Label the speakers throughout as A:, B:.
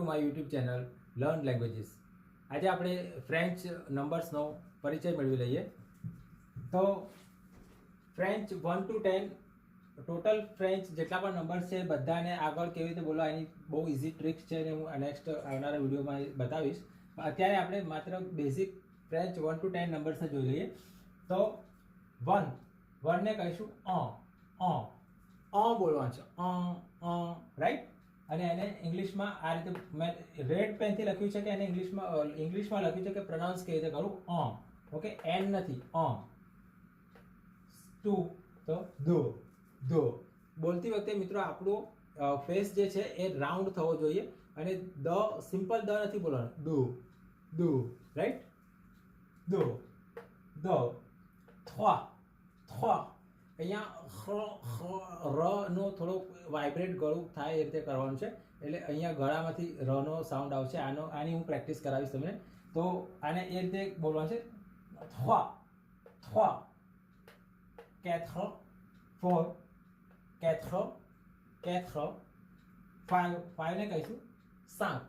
A: My YouTube channel learn languages. આજે આપણે French નંબર્સનો પરિચય મેળવી લઈએ. તો ફ્રેન્ચ 1 to 10 ટોટલ ફ્રેન્ચ જેટલા પણ નંબર્સ છે બધાને આગળ કેવી રીતે બોલવા એની બહુ ઇઝી ટ્રિક્સ છે અને હું નેક્સ્ટ આવનારા વિડીયોમાં બતાવીશ. અત્યારે આપણે માત્ર બેઝિક ફ્રેન્ચ 1 to 10 નંબર્સને જોઈ લઈએ. તો 1 ને કહીશું બોલવાનું છે રાઈટ. અને એને ઇંગ્લિશમાં આ રીતે મેં રેડ પેનથી લખ્યું છે કે એને ઇંગ્લિશમાં લખ્યું છે કે પ્રોનાઉન્સ કેવી રીતે કરું. ઓકે, એન નથી. 2 તો દો. બોલતી વખતે મિત્રો આપણું ફેસ જે છે એ રાઉન્ડ થવો જોઈએ અને સિમ્પલ દ નથી બોલવાનું. દો રાઈટ. દો થવા અહીંયા ર નો થોડો વાઇબ્રેટ ગળું થાય એ રીતે કરવાનું છે. એટલે અહીંયા ગળામાંથી ર નો સાઉન્ડ આવશે. આની હું પ્રેક્ટિસ કરાવીશ તમને. તો આને એ રીતે બોલવાનું છે. થવા quatre, 5 ને કહીશું સાંક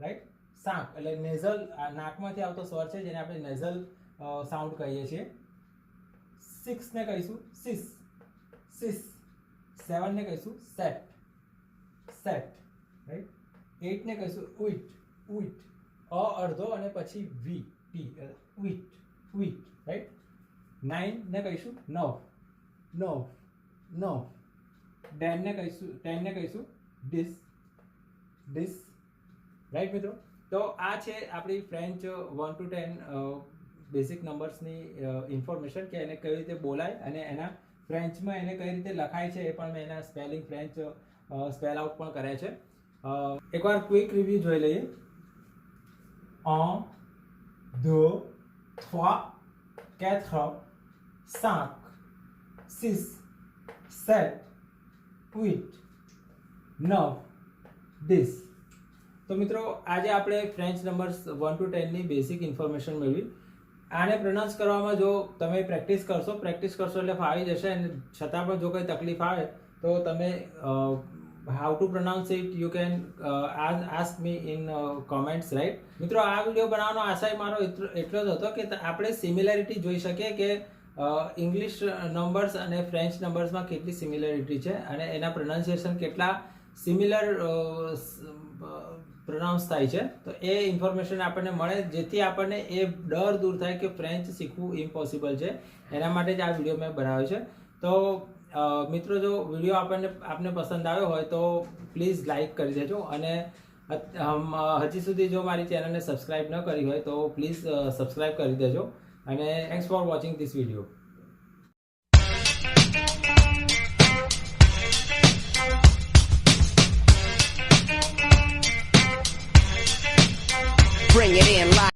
A: રાઈટ. સાંક એટલે નેઝલ નાકમાંથી આવતો સ્વર છે જેને આપણે નેઝલ સાઉન્ડ કહીએ છીએ. 6 ને કહીશું સીસ. 7 ને કહીશું સેટ રાઈટ. 8 ને કહીશું ઉઈટ અડધો અને પછી વી ટી ઉઈટ રાઈટ. 9 ને કહીશું નવ. 10 ને કહીશું ડિસ રાઈટ મિત્રો. તો આ છે આપણી ફ્રેન્ચ 1 to 10 બેઝિક નંબર્સની ઇન્ફોર્મેશન કે એને કઈ રીતે બોલાય અને એના ફ્રેન્ચમાં એને કઈ રીતે લખાય છે એ પણ મેં એના સ્પેલિંગ ફ્રેન્ચ સ્પેલ આઉટ પણ કર્યા છે. એકવાર ક્વિક રિવ્યુ જોઈ લઈએ. 1 2 3 4 5 6 7 8 9 10. તો મિત્રો આજે આપણે ફ્રેન્ચ નંબર્સ 1 to 10 ની બેઝિક ઇન્ફોર્મેશન મેળવી. આને પ્રોનાઉન્સ કરવામાં જો તમે પ્રેક્ટિસ કરશો એટલે ફાવી જશે. અને છતાં પણ જો કોઈ તકલીફ આવે તો તમે how to pronounce it you can ask me in comments right. મિત્રો આ વિડીયો બનાવવાનો આશય મારો એટલો જ હતો કે આપણે સિમિલેરિટી જોઈ શકીએ કે ઇંગ્લિશ નંબર્સ અને ફ્રેન્ચ નંબર્સમાં કેટલી સિમિલેરિટી છે અને એના પ્રોનાઉન્સિએશન કેટલા સિમિલર પ્રોનાઉન્સ થાય છે. તો એ ઇન્ફોર્મેશન આપણને મળે જેથી આપણને એ ડર દૂર થાય કે ફ્રેન્ચ શીખવું ઇમ્પોસિબલ છે. એના માટે જ આ વિડીયો મેં બનાવ્યો છે. તો મિત્રો જો વિડીયો આપને પસંદ આવ્યો હોય તો પ્લીઝ લાઈક કરી દેજો અને હજી સુધી જો મારી ચેનલને સબસ્ક્રાઈબ ન કરી હોય તો પ્લીઝ સબસ્ક્રાઈબ કરી દેજો. અને thanks for watching this video.